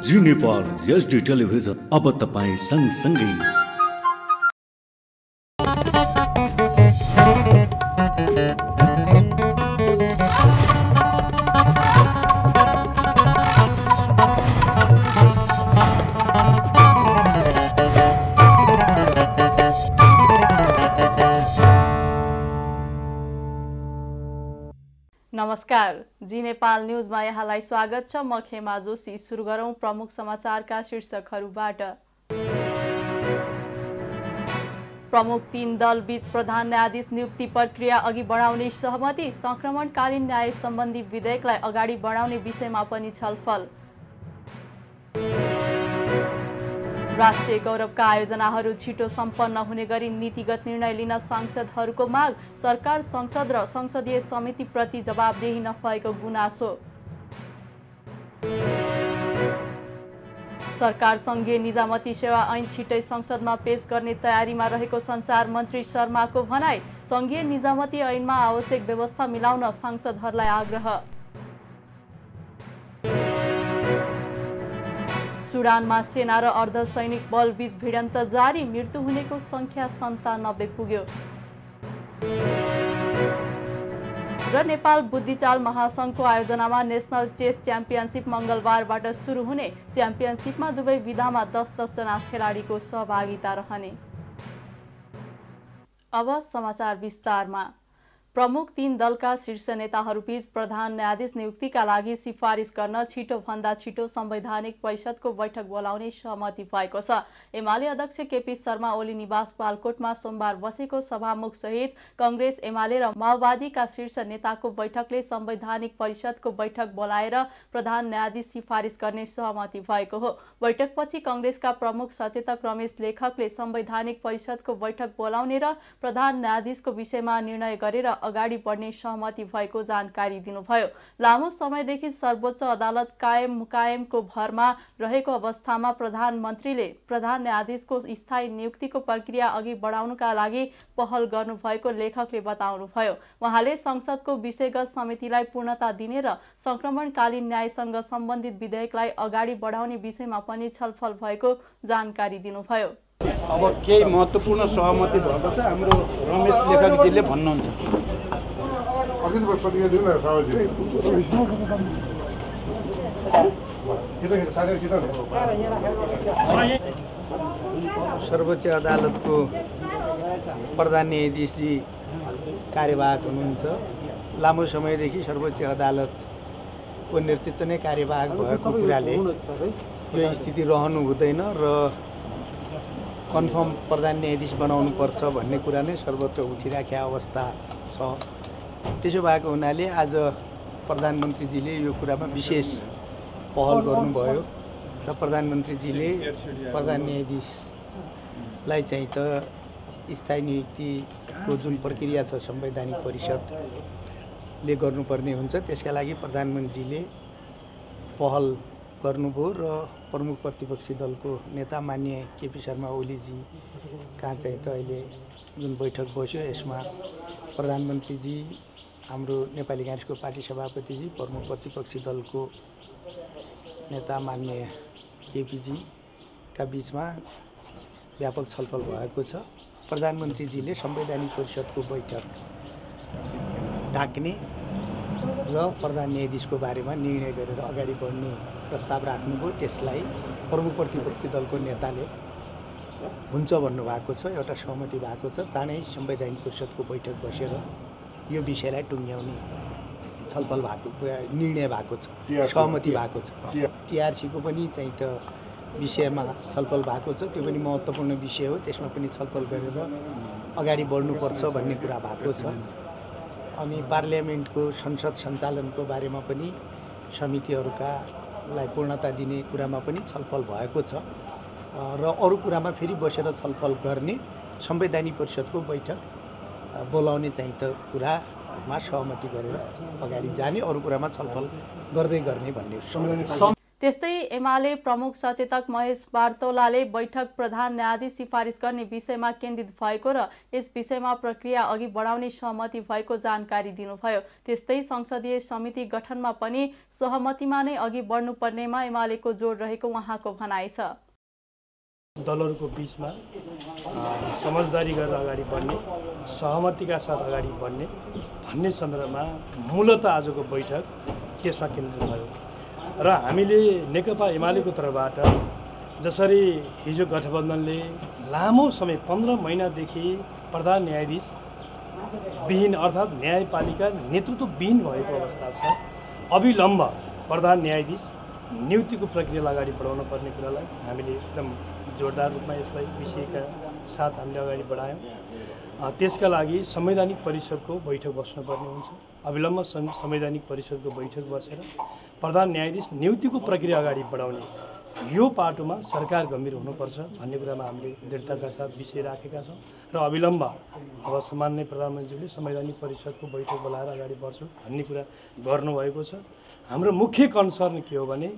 जी Nepal HD television अब तपाईं सँगसँगै। नमस्कार, जी नेपाल न्यूजमा यहाँलाई स्वागत छ। म खेमा जोशी। सुरु गरौं प्रमुख समाचारका शीर्षकहरूबाट। प्रमुख 3 दल बीच प्रधान न्यायाधीश नियुक्ति प्रक्रिया अघि बढाउने सहमति। संक्रमणकालीन न्याय सम्बन्धी विधेयकलाई अगाडि बढाउने विषयमा पनि छलफल। राष्ट्रिय गौरवका आयोजनाहरू छिटो सम्पन्न हुने गरी नीतिगत निर्णय लिन सांसदहरूको माग। सरकार, संसद र संसदीय समितिप्रति जवाबदेही नभएको गुनासो। सरकार संघीय निजामती सेवा ऐन छिटै संसदमा पेश गर्ने तयारीमा रहेको सञ्चार मन्त्री शर्माको भनाई। संघीय निजामती ऐनमा आवश्यक व्यवस्था मिलाउन सांसदहरूलाई आग्रह। सुडानमा सेना र अर्धसैनिक बल बीच भिडन्त जारी। मृत्यु हुनेको संख्या 97 पुग्यो। र नेपाल बुद्धिचाल महासंघको आयोजनामा नेशनल चेस च्याम्पियनसिप मंगलबारबाट सुरु हुने। च्याम्पियनसिपमा दुवै विधामा 10-10 जना खेलाडीको सहभागिता रहने। अब समाचार विस्तारमा। प्रमुख 3 दलका शीर्ष नेताहरूबीच प्रधान न्यायाधीश नियुक्तिका लागि सिफारिस गर्न छिटोभन्दा छिटो संवैधानिक परिषदको बैठक बोलाउने सहमति भएको छ। एमाले अध्यक्ष केपी शर्मा ओली निवास बालकोटमा सोमबार बसेको सभामुख सहित कांग्रेस, एमाले र माओवादीका शीर्ष नेताको बैठकले संवैधानिक परिषदको बैठक बोलाएर प्रधान न्यायाधीश सिफारिस गर्ने सहमति भएको हो। बैठकपछि कांग्रेसका प्रमुख सचेतक रमेश लेखकले संवैधानिक परिषदको बैठक बोलाउने र प्रधान न्यायाधीशको विषयमा निर्णय गरेर अगाडि बढ्ने सहमति भएको जानकारी दिनुभयो। लामो समयदेखि सर्वोच्च अदालत कायमको भरमा रहेको अवस्थामा प्रधानमन्त्रीले प्रधान न्यायाधीशको स्थायी नियुक्तिको प्रक्रिया अघि बढाउनका लागि पहल गर्नुभएको लेखकले बताउनुभयो। उहाँले संसदको विषयगत समितिलाई पूर्णता दिने र संक्रमणकालीन न्यायसँग सम्बन्धित विधेयकलाई अगाडि बढाउने विषयमा पनि छलफल भएको जानकारी दिनुभयो। अब केही महत्त्वपूर्ण सहमति भएको छ हाम्रो रमेश लेखकजीले भन्नुहुन्छ। सर्वोच्च अदालतको प्रधान न्यायाधीशजी कार्यवाहक हुनुहुन्छ। लामो समयदेखि सर्वोच्च अदालतको नेतृत्व नै कार्यवाहक भएको कुराले यो स्थिति रहनु हुँदैन र कन्फर्म प्रधान न्यायाधीश बनाउनु पर्छ भन्ने कुरा नै सर्वत्र उठिराखेको अवस्था छ। त्यसो भएको हुनाले आज प्रधानमन्त्रीजीले यो कुरामा विशेष पहल गर्नुभयो र प्रधानमन्त्रीजीले प्रधान न्यायाधीशलाई चाहिँ त स्थायी नियुक्तिको जुन प्रक्रिया छ संवैधानिक परिषदले गर्नुपर्ने हुन्छ, त्यसका लागि प्रधानमन्त्रीले पहल गर्नुभयो र प्रमुख प्रतिपक्षी दलको नेता माननीय केपी शर्मा ओलीजी कहाँ चाहिँ त अहिले जुन बैठक बस्यो यसमा प्रधानमन्त्रीजी, हाम्रो नेपाली कांग्रेसको पार्टी सभापतिजी, प्रमुख प्रतिपक्षी दलको नेता माननीय केपीजीका बीचमा व्यापक छलफल भएको छ। प्रधानमन्त्रीजीले संवैधानिक परिषदको बैठक डाक्ने र प्रधान न्यायाधीशको बारेमा निर्णय गरेर अगाडि बढ्ने प्रस्ताव राख्नुभयो। त्यसलाई प्रमुख प्रतिपक्षी दलको नेताले हुन्छ भन्नुभएको छ। एउटा सहमति भएको छ। चाँडै संवैधानिक परिषदको बैठक बसेर यो विषयलाई टुङ्ग्याउने छलफल भएको निर्णय भएको छ, सहमति भएको छ। टीआरसीको पनि चाहिँ त विषयमा छलफल भएको छ। त्यो पनि महत्त्वपूर्ण विषय हो। त्यसमा पनि छलफल गरेर अगाडि बढ्नुपर्छ भन्ने कुरा भएको छ। अनि पार्लियामेन्टको संसद सञ्चालनको बारेमा पनि समितिहरूकालाई पूर्णता दिने कुरामा पनि छलफल भएको छ र अरू कुरामा फेरि बसेर छलफल गर्ने संवैधानिक परिषदको बैठक बोलाउने चाहिँ त कुरामा सहमति गरेर अगाडि जाने, अरू कुरामा छलफल गर्दै गर्ने भन्ने त्यस्तै एमाले प्रमुख सचेतक महेश बार्तोलाले बैठक प्रधान न्यायाधीश सिफारिस गर्ने विषयमा केन्द्रित भएको र यस विषयमा प्रक्रिया अघि बढाउने सहमति भएको जानकारी दिनुभयो। त्यस्तै संसदीय समिति गठनमा पनि सहमतिमा नै अघि बढ्नुपर्नेमा एमालेको जोड रहेको उहाँको भनाइ छ। दलहरूको बीचमा समझदारी गरेर अगाडि बढ्ने, सहमतिका साथ अगाडि बढ्ने भन्ने सन्दर्भमा मूलतः आजको बैठक त्यसमा केन्द्रित भयो र हामीले नेकपा एमालेको तर्फबाट जसरी हिजो गठबन्धनले लामो समय 15 महिनादेखि प्रधान न्यायाधीश विहीन अर्थात् न्यायपालिका नेतृत्वविहीन भएको अवस्था छ, अविलम्ब प्रधान न्यायाधीश नियुक्तिको प्रक्रियालाई अगाडि बढाउन पर्ने कुरालाई हामीले एकदम जोरदार रूपमा यसलाई विषयका साथ हामीले अगाडि बढायौँ। त्यसका लागि संवैधानिक परिषदको बैठक बस्नुपर्ने हुन्छ। अविलम्ब संवैधानिक परिषदको बैठक बसेर प्रधान न्यायाधीश नियुक्तिको प्रक्रिया अगाडि बढाउने यो पाटोमा सरकार गम्भीर हुनुपर्छ भन्ने कुरामा हामीले दृढताका साथ विषय राखेका छौँ र अविलम्ब अब सामान्य प्रधानमन्त्रीले संवैधानिक परिषदको बैठक बोलाएर अगाडि बढ्छु भन्ने कुरा गर्नुभएको छ। हाम्रो मुख्य कन्सर्न के हो भने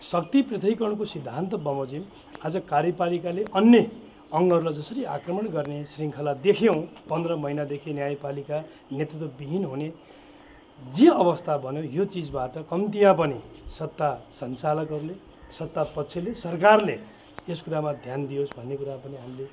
शक्ति पृथकीकरणको सिद्धान्त बमोजिम आज कार्यपालिकाले अन्य अङ्गहरूलाई जसरी आक्रमण गर्ने श्रृङ्खला देख्यौँ, 15 महिनादेखि न्यायपालिका नेतृत्वविहीन हुने जे अवस्था बन्यो, यो चिजबाट कम्तीमा पनि सत्ता सञ्चालकहरूले, सत्ता पक्षले, सरकारले यस कुरामा ध्यान दियोस् भन्ने कुरा पनि हामीले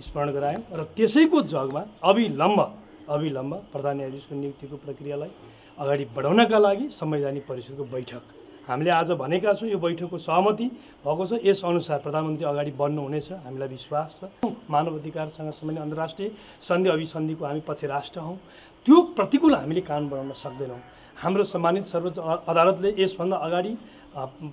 स्मरण गरायौँ र त्यसैको जगमा अविलम्ब प्रधान न्यायाधीशको नियुक्तिको प्रक्रियालाई अगाडि बढाउनका लागि संवैधानिक परिषदको बैठक हामीले आज भनेका छौँ। यो बैठकको सहमति भएको छ, यसअनुसार प्रधानमन्त्री अगाडि बढ्नुहुनेछ, हामीलाई विश्वास छ। मानव अधिकारसँग सम्बन्धित अन्तर्राष्ट्रिय सन्धि अभिसन्धिको हामी पछि राष्ट्र हौँ, त्यो प्रतिकूल हामीले कान बनाउन सक्दैनौँ। हाम्रो सम्मानित सर्वोच्च अदालतले यसभन्दा अगाडि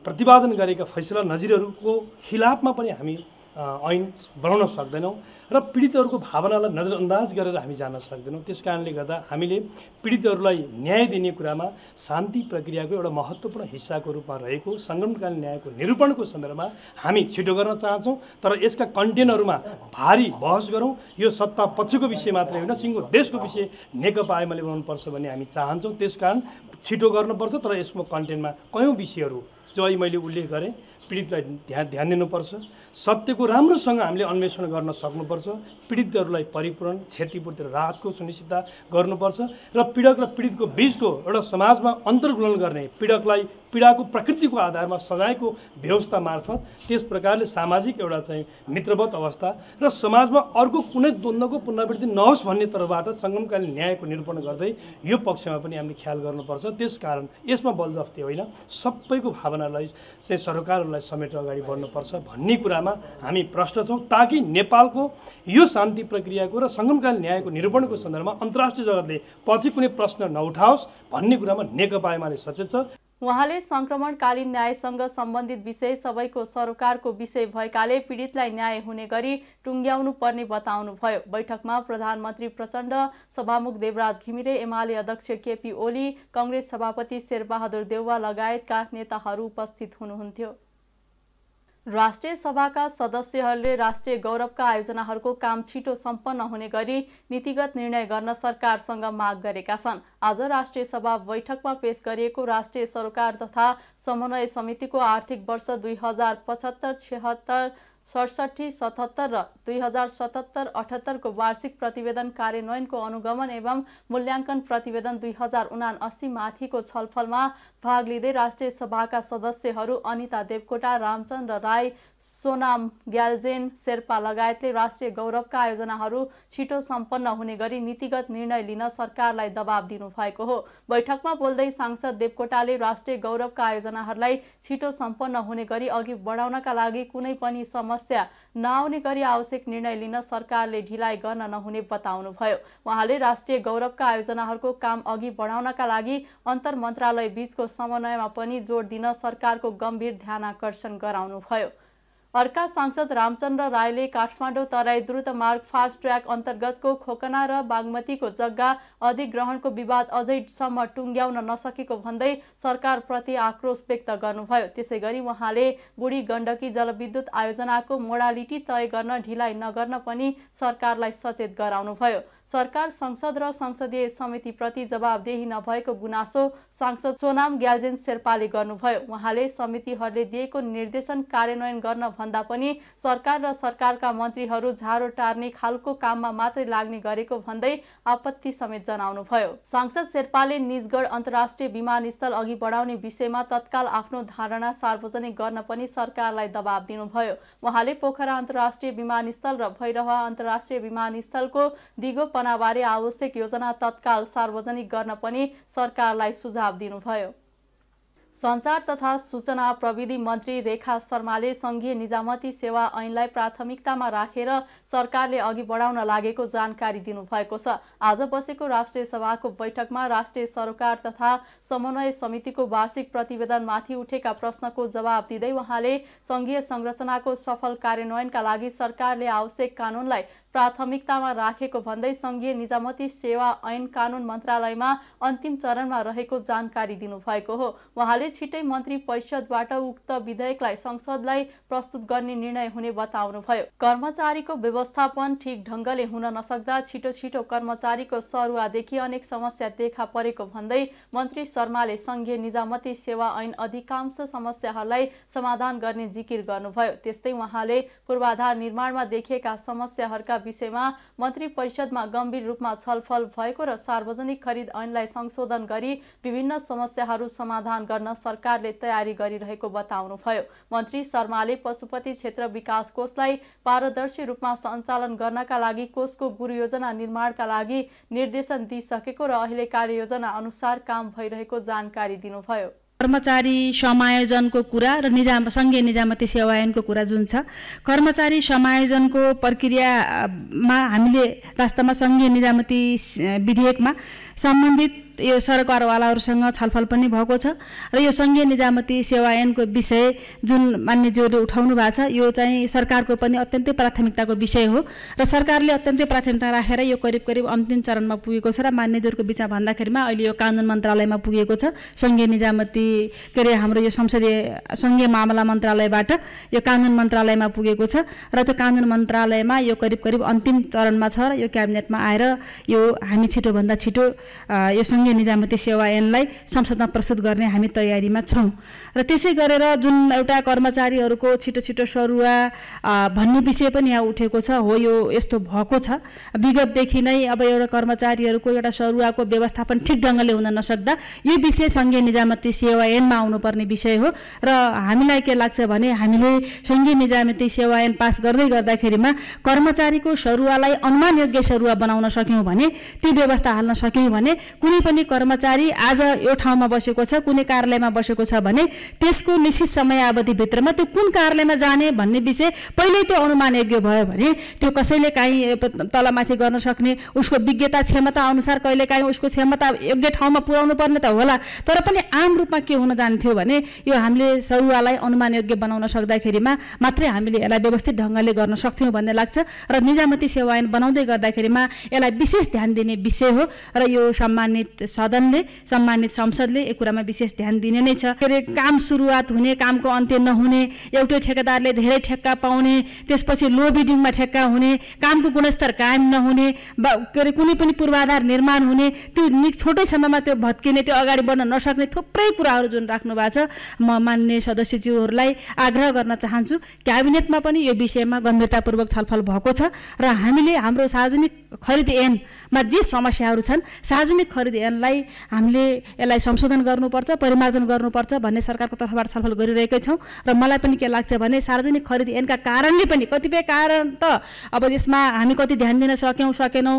प्रतिपादन गरेका फैसला नजिरहरूको खिलाफमा पनि हामी ऐन बनाउन सक्दैनौँ र पीडितहरूको भावनालाई नजरअन्दाज गरेर हामी जान सक्दैनौँ। त्यस कारणले गर्दा हामीले पीडितहरूलाई न्याय दिने कुरामा शान्ति प्रक्रियाको एउटा महत्त्वपूर्ण हिस्साको रूपमा रहेको सङ्गमकालीन न्यायको निरूपणको सन्दर्भमा हामी छिटो गर्न चाहन्छौँ, तर यसका कन्टेनहरूमा भारी बहस गरौँ। यो सत्ता पक्षको विषय मात्रै होइन, सिङ्गो देशको विषय नेकपा एमाले बनाउनुपर्छ भन्ने हामी चाहन्छौँ। त्यसकारण छिटो गर्नुपर्छ, तर यसको कन्टेन्टमा कयौँ विषयहरू जो अहिले मैले उल्लेख गरेँ, पीडितलाई ध्यान दिनुपर्छ, सत्यको राम्रोसँग हामीले अन्वेषण गर्न सक्नुपर्छ, पीडितहरूलाई परिपूरण क्षतिपूर्ति र राहतको सुनिश्चितता गर्नुपर्छ र पीडक र पीडितको बीचको एउटा समाजमा अन्तर्गुलन गर्ने, पीडकलाई पीडाको प्रकृतिको आधारमा सजायको व्यवस्था मार्फत त्यस प्रकारले सामाजिक एउटा चाहिँ मित्रवत अवस्था र समाजमा अर्को कुनै द्वन्द्वको पुनरावृत्ति नहोस् भन्ने तर्फबाट सङ्गमकालीन न्यायको निरूपण गर्दै यो पक्षमा पनि हामीले ख्याल गर्नुपर्छ। त्यसकारण यसमा बलजफ्ती होइन, सबैको भावनालाई चाहिँ सरकारहरूलाई समेटेर अगाडि बढ्नुपर्छ भन्ने कुरामा हामी प्रष्ट छौँ, ताकि नेपालको यो शान्ति प्रक्रियाको र सङ्गमकालीन न्यायको निरूपणको सन्दर्भमा अन्तर्राष्ट्रिय जगतले पछि कुनै प्रश्न नउठाओस् भन्ने कुरामा नेकपा एमाले सचेत छ। उहाँले सङ्क्रमणकालीन न्यायसँग सम्बन्धित विषय सबैको सरोकारको विषय भएकाले पीडितलाई न्याय हुने गरी टुङ्ग्याउनु पर्ने बताउनुभयो। बैठकमा प्रधानमन्त्री प्रचण्ड, सभामुख देवराज घिमिरे, एमाले अध्यक्ष केपी ओली, काङ्ग्रेस सभापति शेरबहादुर देउवा लगायतका नेताहरू उपस्थित हुनुहुन्थ्यो। राष्ट्रिय सभाका सदस्यहरूले राष्ट्रिय गौरवका आयोजनाहरूको काम छिटो सम्पन्न हुने गरी नीतिगत निर्णय गर्न सरकारसँग माग गरेका छन्। आज राष्ट्रिय सभा बैठकमा पेश गरिएको राष्ट्रिय सरोकार तथा समन्वय समितिको आर्थिक वर्ष 2075-76, 67-77 र 2077-78 को वार्षिक प्रतिवेदन कार्यान्वयनको अनुगमन एवं मूल्याङ्कन प्रतिवेदन 2079 माथिको छलफलमा भाग लिँदै राष्ट्रिय सभाका सदस्यहरू अनिता देवकोटा, रामचन्द्र राई, सोनाम ग्याल्जेन शेर्पा लगायतले राष्ट्रिय गौरवका आयोजनाहरू छिटो सम्पन्न हुने गरी नीतिगत निर्णय लिन सरकारलाई दबाब दिनुभएको हो। बैठकमा बोल्दै सांसद देवकोटाले राष्ट्रिय गौरवका आयोजनाहरूलाई छिटो सम्पन्न हुने गरी अघि बढाउनका लागि कुनै पनि समस्या नआउने गरी आवश्यक निर्णय लिन सरकारले ढिलाइ गर्न नहुने बताउनुभयो। उहाँले राष्ट्रिय गौरवका आयोजनाहरूको काम अघि बढाउनका लागि अन्तर मन्त्रालय बीचको समन्वयमा पनि जोड दिन सरकारको गम्भीर ध्यानाकर्षण गराउनुभयो। अर्का सांसद रामचन्द्र राईले काठमाडौँ तराई द्रुत मार्ग फास्ट ट्र्याक अन्तर्गतको खोकना र बागमतीको जग्गा अधिग्रहणको विवाद अझैसम्म टुङ्ग्याउन नसकेको भन्दै सरकारप्रति आक्रोश व्यक्त गर्नुभयो। त्यसैगरी उहाँले बुढी गण्डकी जलविद्युत आयोजनाको मोडालिटी तय गर्न ढिलाइ नगर्न पनि सरकारलाई सचेत गराउनुभयो। सरकार संसद र संसदीय समितिप्रति जवाबदेही नभएको गुनासो सांसद सोनाम ग्याल्जेन शेर्पाले गर्नुभयो। उहाँले समितिहरूले दिएको निर्देशन कार्यान्वयन गर्न भन्दा पनि सरकार र सरकारका मन्त्रीहरू झारो टार्ने खालको काममा मात्रै लाग्ने गरेको भन्दै आपत्ति समेत जनाउनुभयो। सांसद शेर्पाले निजगढ अन्तर्राष्ट्रिय विमानस्थल अघि बढाउने विषयमा तत्काल आफ्नो धारणा सार्वजनिक गर्न पनि सरकारलाई दबाब दिनुभयो। उहाँले पोखरा अन्तर्राष्ट्रिय विमानस्थल र भैरवा अन्तर्राष्ट्रिय विमानस्थलको दिगोपनाबारे आवश्यक योजना तत्काल सार्वजनिक गर्न पनि सरकारलाई सुझाव दिनुभयो। सञ्चार तथा सूचना प्रविधि मन्त्री रेखा शर्माले संघीय निजामती सेवा ऐनलाई प्राथमिकतामा राखेर सरकारले अघि बढाउन लागेको जानकारी दिनुभएको छ। आज बसेको राष्ट्रिय सभाको बैठकमा राष्ट्रिय सरोकार तथा समन्वय समितिको वार्षिक प्रतिवेदनमाथि उठेका प्रश्नको जवाब दिँदै उहाँले संघीय संरचनाको सफल कार्यान्वयनका लागि सरकारले आवश्यक कानूनलाई प्राथमिकतामा राखेको भन्दै संघीय निजामती सेवा ऐन कानून मन्त्रालयमा अन्तिम चरणमा रहेको जानकारी दिनुभएको हो। उहाँले छिटै मन्त्री परिषदबाट उक्त विधेयकलाई संसदलाई प्रस्तुत गर्ने निर्णय हुने बताउनुभयो। कर्मचारीको व्यवस्थापन ठिक ढंगले हुन नसक्दा छिटो छिटो कर्मचारीको सरुवादेखि अनेक समस्या देखा परेको भन्दै मन्त्री शर्माले संघीय निजामती सेवा ऐन अधिकांश समस्याहरूलाई समाधान गर्ने जिकिर गर्नुभयो। त्यस्तै उहाँले पूर्वाधार निर्माणमा देखिएका समस्याहरूका विषयमा मन्त्री परिषदमा गम्भीर रूपमा छलफल भएको र सार्वजनिक खरिद ऐनलाई संशोधन गरी विभिन्न समस्याहरू समाधान गर्न सरकारले तयारी गरिरहेको बताउनुभयो। मन्त्री शर्माले पशुपति क्षेत्र विकास कोषलाई पारदर्शी रूपमा सञ्चालन गर्नका लागि कोषको गुरुयोजना निर्माणका लागि निर्देशन दिइसकेको र अहिले कार्ययोजना अनुसार काम भइरहेको जानकारी दिनुभयो। कर्मचारी समायोजनको कुरा र संघीय निजामती सेवा ऐनको कुरा जुन छ, कर्मचारी समायोजनको प्रक्रियामा हामीले वास्तवमा संघीय निजामती विधेयकमा सम्बन्धित यो सरकारवालाहरूसँग छलफल पनि भएको छ र यो संघीय निजामती सेवा ऐनको विषय जुन मान्यज्यूले उठाउनु भएको छ यो चाहिँ सरकारको पनि अत्यन्तै प्राथमिकताको विषय हो र सरकारले अत्यन्तै प्राथमिकता राखेर यो करिब करिब अन्तिम चरणमा पुगेको छ र मान्यज्यूको बिचमा भन्दाखेरिमा अहिले यो कानुन मन्त्रालयमा पुगेको छ। संघीय निजामती हाम्रो यो संघीय मामला मन्त्रालयबाट यो कानुन मन्त्रालयमा पुगेको छ र त्यो कानुन मन्त्रालयमा यो करिब करिब अन्तिम चरणमा छ र यो क्याबिनेटमा आएर यो हामी छिटोभन्दा छिटो यो संघीय निजामती सेवा ऐनलाई संसदमा प्रस्तुत गर्ने हामी तयारीमा छौँ र त्यसै गरेर जुन एउटा कर्मचारीहरूको छिटो छिटो सरुवा भन्ने विषय पनि यहाँ उठेको छ। हो यो यस्तो भएको छ, विगतदेखि नै अब एउटा कर्मचारीहरूको एउटा सरुवाको व्यवस्थापन ठिक ढङ्गले हुन नसक्दा यो विषय संघीय निजामती सेवा ऐनमा आउनुपर्ने विषय हो र हामीलाई के लाग्छ भने हामीले संघीय निजामती सेवा ऐन पास गर्दाखेरिमा कर्मचारीको सरुवालाई अनुमानयोग्य सरुवा बनाउन सक्यौँ भने, त्यो व्यवस्था हाल्न सक्यौँ भने कुनै पनि कर्मचारी आज यो ठाउँमा बसेको छ, कुनै कार्यालयमा बसेको छ भने त्यसको निश्चित समयावधिभित्रमा त्यो कुन कार्यालयमा जाने भन्ने विषय पहिल्यै त्यो अनुमानयोग्य भयो भने त्यो कसैले काहीँ तलमाथि गर्न सक्ने उसको विज्ञता क्षमता अनुसार कहिलेकाहीँ उसको क्षमता योग्य ठाउँमा पुर्याउनु पर्ने त होला, तर पनि आम रूपमा के हुन जान्थ्यो भने यो हामीले सरुवालाई अनुमानयोग्य बनाउन सक्दाखेरिमा मात्रै हामीले यसलाई व्यवस्थित ढङ्गले गर्न सक्थ्यौँ भन्ने लाग्छ र निजामती सेवा ऐन बनाउँदै गर्दाखेरिमा यसलाई विशेष ध्यान दिने विषय हो र यो सम्मानित सदनले सम्मानित संसदले यो कुरामा विशेष ध्यान दिने नै छ। काम सुरुवात हुने, कामको अन्त्य नहुने, एउटै ठेकेदारले धेरै ठेक्का पाउने, त्यसपछि लो बिडिङमा ठेक्का हुने, कामको गुणस्तर कायम नहुने, कुनै पनि पूर्वाधार निर्माण हुने, त्यो छोटै समयमा त्यो भत्किने, त्यो अगाडि बढ्न नसक्ने थुप्रै कुराहरू जुन राख्नु भएको छ। म मान्य सदस्यज्यूहरूलाई आग्रह गर्न चाहन्छु क्याबिनेटमा पनि यो विषयमा गम्भीरतापूर्वक छलफल भएको छ र हामीले हाम्रो सार्वजनिक खरिद ऐनमा जे समस्याहरू छन् सार्वजनिक खरिद ऐनलाई हामीले यसलाई संशोधन गर्नुपर्छ, परिमार्जन गर्नुपर्छ भन्ने सरकारको तर्फबाट छलफल गरिरहेकै छौँ र मलाई पनि के लाग्छ भने सार्वजनिक खरिद ऐनका कारणले पनि कतिपय कारण त अब यसमा हामी कति ध्यान दिन सकेनौँ,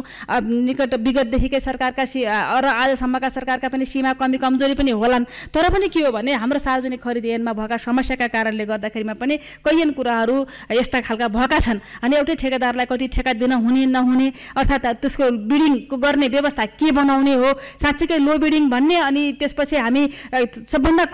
निकट विगतदेखिकै सरकारका र आजसम्मका सरकारका पनि सीमा कमजोरी पनि होलान्, तर पनि के हो भने हाम्रो सार्वजनिक खरिद ऐनमा भएका समस्याका कारणले गर्दाखेरिमा पनि कैयन कुराहरू यस्ता खालका भएका छन्। अनि एउटै ठेकेदारलाई कति ठेक्का दिन हुने नहुने, अर्थात् त्यसको बिडिङको गर्ने व्यवस्था के बनाउने हो, साँच्चीकै लो बिडिङ भन्ने अनि त्यसपछि हामी सबभन्दा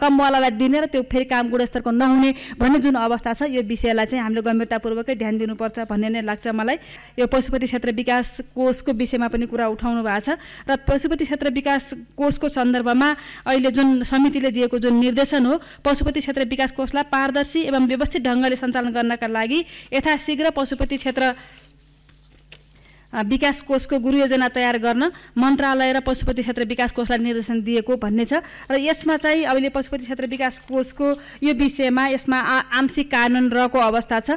कमवालालाई दिने र त्यो फेरि काम गुणस्तरको नहुने भन्ने जुन अवस्था छ यो विषयलाई चाहिँ हामीले गम्भीरतापूर्वकै ध्यान दिनुपर्छ भन्ने नै लाग्छ मलाई। यो पशुपति क्षेत्र विकास कोषको विषयमा पनि कुरा उठाउनु भएको छ र पशुपति क्षेत्र विकास कोषको सन्दर्भमा अहिले जुन समितिले दिएको जुन निर्देशन हो पशुपति क्षेत्र विकास कोषलाई पारदर्शी एवं व्यवस्थित ढङ्गले सञ्चालन गर्नका लागि यथाशीघ्र पशुपति क्षेत्र विकास कोषको गुरु योजना तयार गर्न मन्त्रालय र पशुपति क्षेत्र विकास कोषलाई निर्देशन दिएको भन्ने छ र यसमा चाहिँ अहिले पशुपति क्षेत्र विकास कोषको यो विषयमा यसमा आंशिक कार्यान्वयन रहेको अवस्था छ।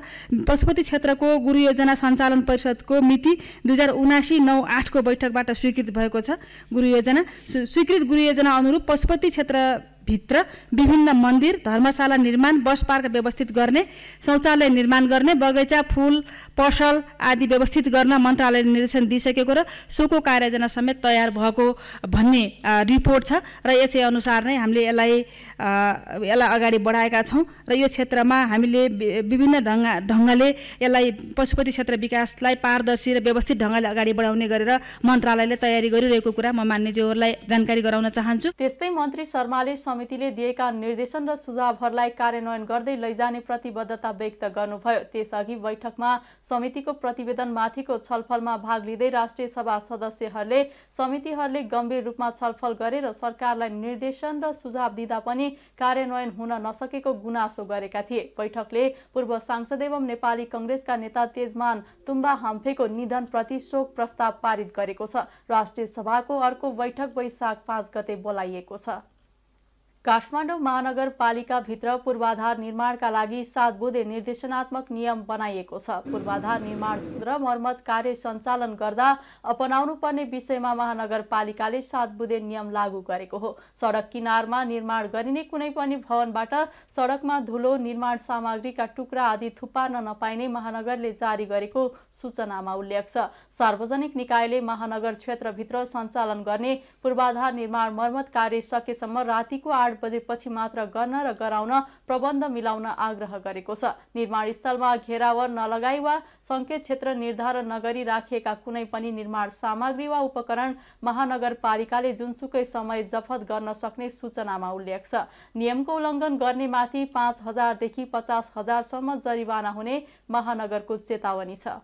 पशुपति क्षेत्रको गुरु योजना सञ्चालन परिषदको मिति 2079/8 को बैठकबाट स्वीकृत भएको छ। गुरु योजना स्वीकृत गुरु योजना अनुरूप पशुपति क्षेत्रभित्र विभिन्न मन्दिर, धर्मशाला निर्माण, बस पार्क व्यवस्थित गर्ने, शौचालय निर्माण गर्ने, बगैँचा, फुल, पसल आदि व्यवस्थित गर्न मन्त्रालयले निर्देशन दिइसकेको र सोको कार्ययोजना समेत तयार भएको भन्ने रिपोर्ट छ र यसै अनुसार नै हामीले यसलाई अगाडि बढाएका छौँ र यो क्षेत्रमा हामीले विभिन्न ढङ्गले यसलाई पशुपति क्षेत्र विकासलाई पारदर्शी र व्यवस्थित ढङ्गले अगाडि बढाउने गरेर मन्त्रालयले तयारी गरिरहेको कुरा म मान्यज्यूहरूलाई जानकारी गराउन चाहन्छु। त्यस्तै मन्त्री शर्माले समितिले दिएका निर्देशन र सुझावहरूलाई कार्यान्वयन गर्दै लैजाने प्रतिबद्धता व्यक्त गर्नुभयो। त्यसअघि बैठकमा समितिको प्रतिवेदनमाथिको छलफलमा भाग लिँदै राष्ट्रिय सभा सदस्यहरूले समितिहरूले गम्भीर रूपमा छलफल गरेर सरकारलाई निर्देशन र सुझाव दिँदा पनि कार्यान्वयन हुन नसकेको गुनासो गरेका थिए। बैठकले पूर्व सांसद एवं नेपाली कांग्रेसका नेता तेजमान तुम्बा हाम्फेको निधनप्रति शोक प्रस्ताव पारित गरेको छ। राष्ट्रिय सभाको अर्को बैठक वैशाख 5 गते बोलाइएको छ। काठमाडौँ महानगरपालिकाभित्र पूर्वाधार निर्माणका लागि 7 बुँदे निर्देशनात्मक नियम बनाइएको छ। पूर्वाधार निर्माण र मर्मत कार्य सञ्चालन गर्दा अपनाउनु पर्ने विषयमा महानगरपालिकाले 7 बुँदे नियम लागू गरेको हो। सडक किनारमा निर्माण गरिने कुनै पनि भवनबाट सडकमा धुलो, निर्माण सामग्रीका टुक्रा आदि थुपार्न नपाइने महानगरले जारी गरेको सूचनामा उल्लेख छ। सार्वजनिक निकायले महानगर क्षेत्रभित्र सञ्चालन गर्ने पूर्वाधार निर्माण मर्मत कार्य सकेसम्म रातिको 8 बजेपछि मात्र गर्न र गराउन प्रबन्ध मिलाउन आग्रह गरेको छ। निर्माण स्थलमा घेरावर नलगाई वा सङ्केत क्षेत्र निर्धारण नगरी राखिएका कुनै पनि निर्माण सामग्री वा उपकरण महानगरपालिकाले जुनसुकै समय जफत गर्न सक्ने सूचनामा उल्लेख छ। नियमको उल्लङ्घन गर्नेमाथि 5,000 देखि 50,000 सम्म जरिवाना हुने महानगरको चेतावनी छ।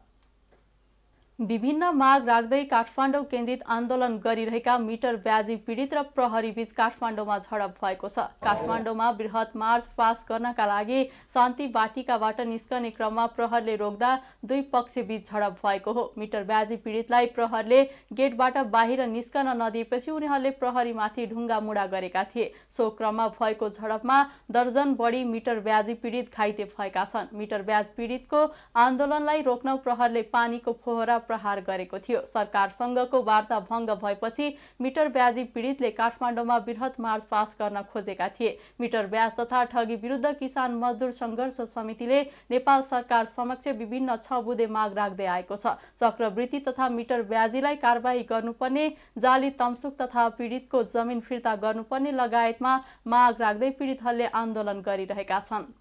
विभिन्न माग राख्दै काठमाडौँ केन्द्रित आन्दोलन गरिरहेका मिटर ब्याजी पीडित र प्रहरी बीच काठमाडौँमा झडप भएको छ। काठमाडौँमा बृहत मार्च पास गर्नका लागि शान्ति बाटिकाबाट निस्कने क्रममा प्रहरले रोक्दा दुई पक्षबीच झडप भएको हो। मिटर ब्याजी पीडितलाई प्रहरले गेटबाट बाहिर निस्कन नदिएपछि उनीहरूले प्रहरीमाथि ढुङ्गा मुढा गरेका थिए। सो क्रममा भएको झडपमा दर्जन बढी मिटर ब्याजी पीडित घाइते भएका छन्। मिटर ब्याज पीडितको आन्दोलनलाई रोक्न प्रहरले पानीको फोहरा प्रहार गरेको थियो। सरकारसँगको वार्ता भङ्ग भएपछि मिटर ब्याजी पीडितले काठमाडौँमा बृहत मार्च पास गर्न खोजेका थिए। मिटर ब्याज तथा ठगी विरुद्ध किसान मजदुर सङ्घर्ष समितिले नेपाल सरकार समक्ष विभिन्न 6 बुँदे माग राख्दै आएको छ। चक्रवृत्ति तथा मिटर ब्याजीलाई कारबाही गर्नुपर्ने, जाली तमसुक तथा पीडितको जमिन फिर्ता गर्नुपर्ने लगायतमा माग राख्दै पीडितहरूले आन्दोलन गरिरहेका छन्।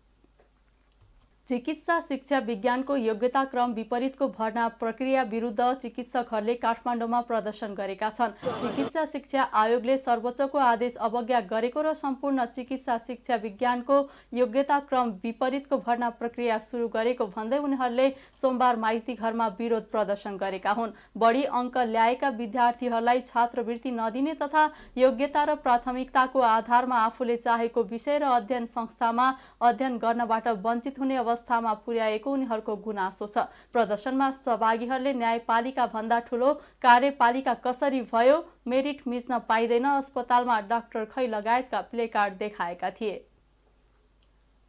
चिकित्सा शिक्षा विज्ञानको योग्यता क्रम विपरीतको भर्ना प्रक्रिया विरुद्ध चिकित्सकहरूले काठमाडौँमा प्रदर्शन गरेका छन्। चिकित्सा शिक्षा आयोगले सर्वोच्चको आदेश अवज्ञा गरेको र सम्पूर्ण चिकित्सा शिक्षा विज्ञानको योग्यता क्रम विपरीतको भर्ना प्रक्रिया सुरु गरेको भन्दै उनीहरूले सोमबार माइती घरमा विरोध प्रदर्शन गरेका हुन्। बढी अङ्क ल्याएका विद्यार्थीहरूलाई छात्रवृत्ति नदिने तथा योग्यता र प्राथमिकताको आधारमा आफूले चाहेको विषय र अध्ययन संस्थामा अध्ययन गर्नबाट वञ्चित हुने अवस्थामा पुर्याएको उनीहरूको गुनासो छ। प्रदर्शनमा सहभागीहरूले न्यायपालिका भन्दा ठूलो कार्यपालिका कसरी भयो, मेरिट मिच्न पाइँदैन, अस्पतालमा डाक्टर खै लगायतका प्लेकार्ड देखाएका थिए।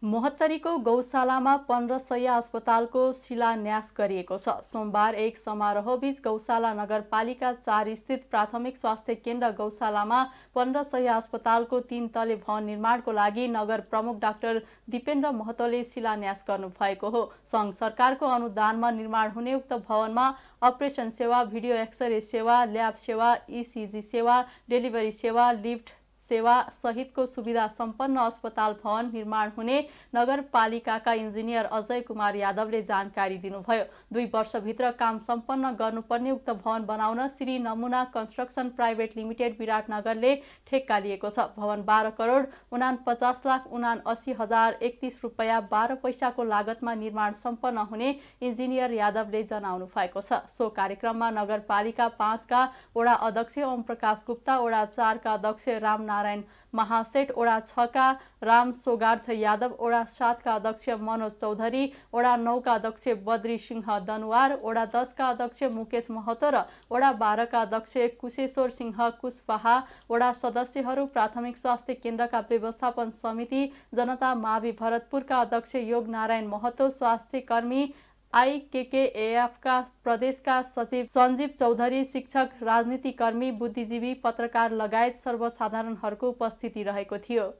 मोहत्तरीको गौशालामा 15 शय्या अस्पतालको शिलान्यास गरिएको छ। सोमबार एक समारोहबीच गौशाला नगरपालिका 4 स्थित प्राथमिक स्वास्थ्य केन्द्र गौशालामा 15 शय्या अस्पतालको 3 तले भवन निर्माणको लागि नगर प्रमुख डाक्टर दिपेन्द्र महतोले शिलान्यास गर्नुभएको हो। सङ्घ सरकारको अनुदानमा निर्माण हुने उक्त भवनमा अपरेसन सेवा, भिडियो एक्सरे सेवा, ल्याब सेवा, इसिजी सेवा, डेलिभरी सेवा, लिफ्ट सेवा सहितको सुविधा सम्पन्न अस्पताल भवन निर्माण हुने नगरपालिकाका इन्जिनियर अजय कुमार यादवले जानकारी दिनुभयो। 2 वर्षभित्र काम सम्पन्न गर्नुपर्ने उक्त भवन बनाउन श्री नमुना कन्स्ट्रक्सन प्राइभेट लिमिटेड विराटनगरले ठेक्का लिएको छ। भवन 12 करोड 49,79,031 रुपैयाँ 12 पैसाको लागतमा निर्माण सम्पन्न हुने इन्जिनियर यादवले जनाउनु भएको छ। सो कार्यक्रममा नगरपालिका 5 का वडा अध्यक्ष ओम प्रकाश गुप्ता, वडा 4 का अध्यक्ष राम नारायण महासेठ, वडा 6 का राम सोगार्थ यादव, वडा 7 का अध्यक्ष मनोज चौधरी, वडा 9 का अध्यक्ष बद्री सिंह दनुवार, वडा 10 का अध्यक्ष मुकेश महतो र वडा 12 का अध्यक्ष कुशेश्वर सिंह कुशवाहा, वडा सदस्यहरू प्राथमिक स्वास्थ्य केन्द्रका व्यवस्थापन समिति जनता मावि भरतपुरका अध्यक्ष योग नारायण महतो, स्वास्थ्य कर्मी IKKAF का प्रदेशका सचिव सञ्जीव चौधरी, शिक्षक, राजनीतिकर्मी, बुद्धिजीवी, पत्रकार लगायत सर्वसाधारणहरूको उपस्थिति रहेको थियो।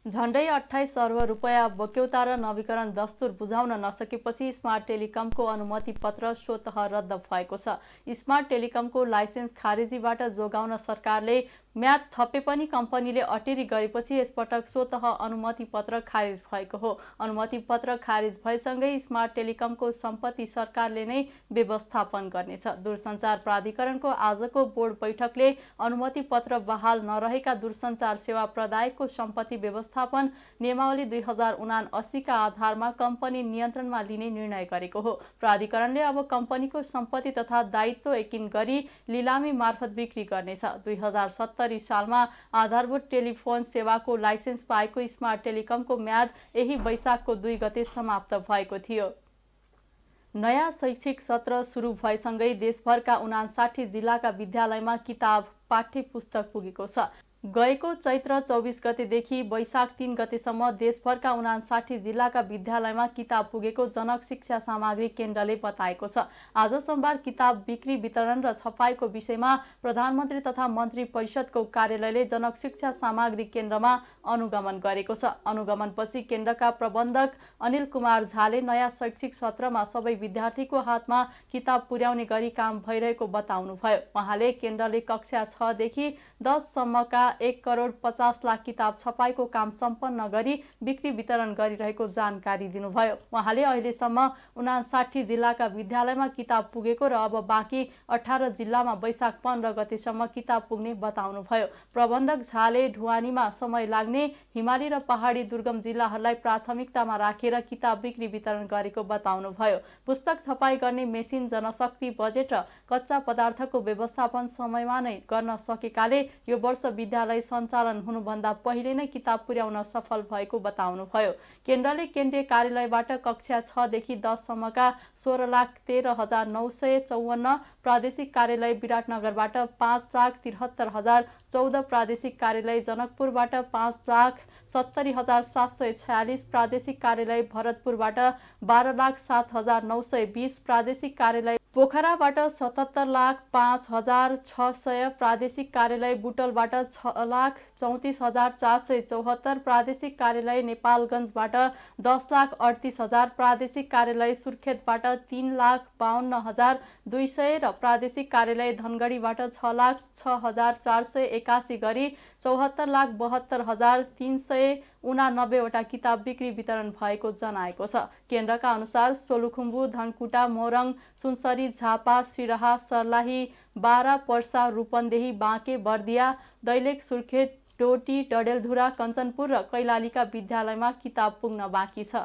झण्डै 28 अर्ब रुपैयाँ बक्यौता र नवीकरण दस्तुर बुझाउन नसकेपछि स्मार्ट टेलिकमको अनुमति पत्र स्वतः रद्द भएको छ। स्मार्ट टेलिकमको लाइसेन्स खारेजीबाट जोगाउन सरकारले म्याद थपे पनि कम्पनीले अटेरी गरेपछि यसपटक स्वतः अनुमति पत्र खारेज भएको हो। अनुमति पत्र खारेज भएसँगै स्मार्ट टेलिकमको सम्पत्ति सरकारले नै व्यवस्थापन गर्नेछ। दूरसञ्चार प्राधिकरणको आजको बोर्ड बैठकले अनुमति पत्र बहाल नरहेका दूरसञ्चार सेवा प्रदायकको सम्पत्ति व्यवस्थापन नियमावली 2079 का आधारमा कम्पनी नियन्त्रणमा लिने निर्णय गरेको हो। प्राधिकरणले अब कम्पनीको सम्पत्ति तथा दायित्व एकिन गरी लिलामी मार्फत बिक्री गर्नेछ। 2070 सालमा आधारभूत टेलिफोन सेवाको लाइसेन्स पाएको स्मार्ट टेलिकमको म्याद यही वैशाखको 2 गते समाप्त भएको थियो। नयाँ शैक्षिक सत्र सुरु भएसँगै देशभरका 59 जिल्लाका विद्यालयमा किताब पाठ्य पुस्तक पुगेको छ। गएको चैत्र 24 गतेदेखि वैशाख 3 गतेसम्म देशभरका 59 जिल्लाका विद्यालयमा किताब पुगेको जनक शिक्षा सामग्री केन्द्रले बताएको छ। आज सोमबार किताब बिक्री, वितरण र छपाईको विषयमा प्रधानमन्त्री तथा मन्त्री परिषदको कार्यालयले जनक शिक्षा सामग्री केन्द्रमा अनुगमन गरेको छ। अनुगमनपछि केन्द्रका प्रबन्धक अनिल कुमार झाले नयाँ शैक्षिक सत्रमा सबै विद्यार्थीको हातमा किताब पुर्याउने गरी काम भइरहेको बताउनुभयो। उहाँले केन्द्रले कक्षा 6 देखि 10 सम्मका 1,50,00,000 किताब छपाईको काम सम्पन्न गरी बिक्री वितरण गरिरहेको जानकारी दिनुभयो। उहाँले अहिलेसम्म 59 जिल्लाका विद्यालयमा किताब पुगेको र अब बाँकी 18 जिल्लामा वैशाख 15 गतेसम्म किताब पुग्ने बताउनुभयो। प्रबन्धक झाले ढुवानीमा समय लाग्ने हिमाली र पहाडी दुर्गम जिल्लाहरूलाई प्राथमिकतामा राखेर किताब बिक्री वितरण गरेको बताउनुभयो। पुस्तक छपाई गर्ने मेसिन, जनशक्ति, बजेट र कच्चा पदार्थको व्यवस्थापन समयमा नै गर्न सकेकाले यो वर्ष विद्यालय सञ्चालन हुनुभन्दा पहिले नै किताब पुर्याउन सफल भएको बताउनुभयो। केन्द्रले केन्द्रीय कार्यालयबाट कक्षा 6 देखि 10 सम्मका 16,13,954, प्रादेशिक कार्यालय विराटनगरबाट 5,73,014, प्रादेशिक कार्यालय जनकपुरबाट 5,70,746, प्रादेशिक कार्यालय भरतपुरबाट 12,07,920, प्रादेशिक कार्यालय पोखराबाट 77,05,600, प्रादेशिक कार्यालय बुटलबाट 6,34,474, प्रादेशिक कार्यालय नेपालगञ्जबाट 10,38,000, प्रादेशिक कार्यालय सुर्खेतबाट 3,52,200 र प्रादेशिक कार्यालय धनगढीबाट 6,06,481 गरी 74,72,389 वटा किताब बिक्री वितरण भएको जनाएको छ। केन्द्रका अनुसार सोलुखुम्बु, धनकुटा, मोरङ, सुनसरी, झापा, सिराहा, सर्लाही, बारा, पर्सा, रूपन्देही, बाँके, बर्दिया, दैलेख, सुर्खेत, डोटी, डडेलधुरा, कञ्चनपुर र कैलालीका विद्यालयमा किताब पुग्न बाँकी छ।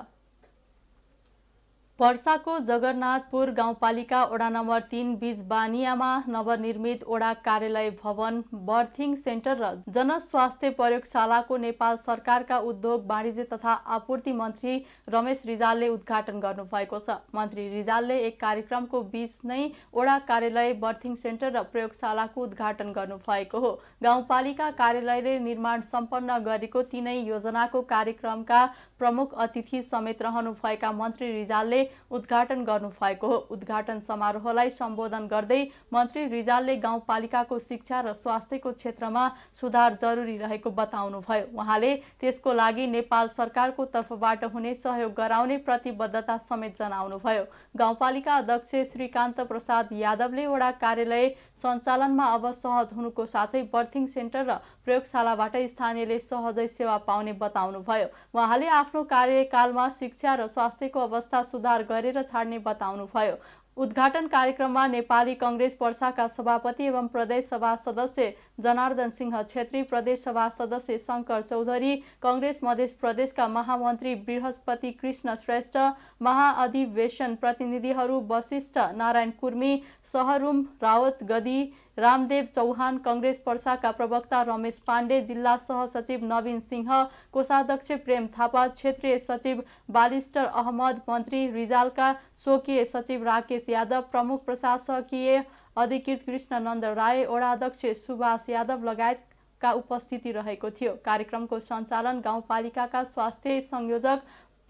पर्साको जगन्नाथपुर गाउँपालिका वडा नम्बर 3 बीजबानियामा नवनिर्मित वडा कार्यालय भवन, बर्थिङ सेन्टर र जनस्वास्थ्य प्रयोगशालाको नेपाल सरकारका उद्योग, वाणिज्य तथा आपूर्ति मन्त्री रमेश रिजालले उद्घाटन गर्नुभएको छ। मन्त्री रिजालले एक कार्यक्रमको बीच नै वडा कार्यालय, बर्थिङ सेन्टर र प्रयोगशालाको उद्घाटन गर्नुभएको हो। गाउँपालिका कार्यालयले निर्माण सम्पन्न गरेको तीनै योजनाको कार्यक्रमका प्रमुख अतिथि समेत रहनुभएका मन्त्री रिजालले उद्घाटन गर्नुभएको हो। उद्घाटन समारोहलाई सम्बोधन गर्दै मन्त्री रिजालले गाउँपालिकाको शिक्षा र स्वास्थ्यको क्षेत्रमा सुधार जरुरी रहेको बताउनुभयो। उहाँले त्यसको लागि नेपाल सरकारको तर्फबाट हुने सहयोग गराउने प्रतिबद्धता समेत जनाउनुभयो। गाउँपालिका अध्यक्ष श्रीकान्त प्रसाद यादवले वडा कार्यालय सञ्चालनमा अब सहज हुनुको साथै बर्थिङ सेन्टर र प्रयोगशालाबाट स्थानीयले सहजै सेवा पाउने बताउनुभयो। उहाँले आफ्नो कार्यकालमा शिक्षा र स्वास्थ्यको अवस्था सुधार गरेर छाड्ने बताउनुभयो। उद्घाटन कार्यक्रममा नेपाली कांग्रेस पर्साका सभापति एवं प्रदेश सभा सदस्य जनार्दन सिंह छेत्री, प्रदेश सभा सदस्य शंकर चौधरी, कांग्रेस मध्य प्रदेशका महामन्त्री बृहस्पति कृष्ण श्रेष्ठ, महाअधिवेशन प्रतिनिधिहरू वशिष्ठ नारायण कुर्मी, सहरुम रावत गदी, रामदेव चौहान, कांग्रेस पर्साका प्रवक्ता रमेश पाण्डे, जिल्ला सहसचिव नवीन सिंह, कोषाध्यक्ष प्रेम थापा, क्षेत्रीय सचिव बालिस्टर अहमद, मन्त्री रिजालका स्वकीय सचिव राकेश यादव, प्रमुख प्रशासकीय अधिकृत कृष्णनन्द राय, वडाध्यक्ष सुभाष यादव लगायतका उपस्थिति रहेको थियो। कार्यक्रमको सञ्चालन गाउँपालिकाका स्वास्थ्य संयोजक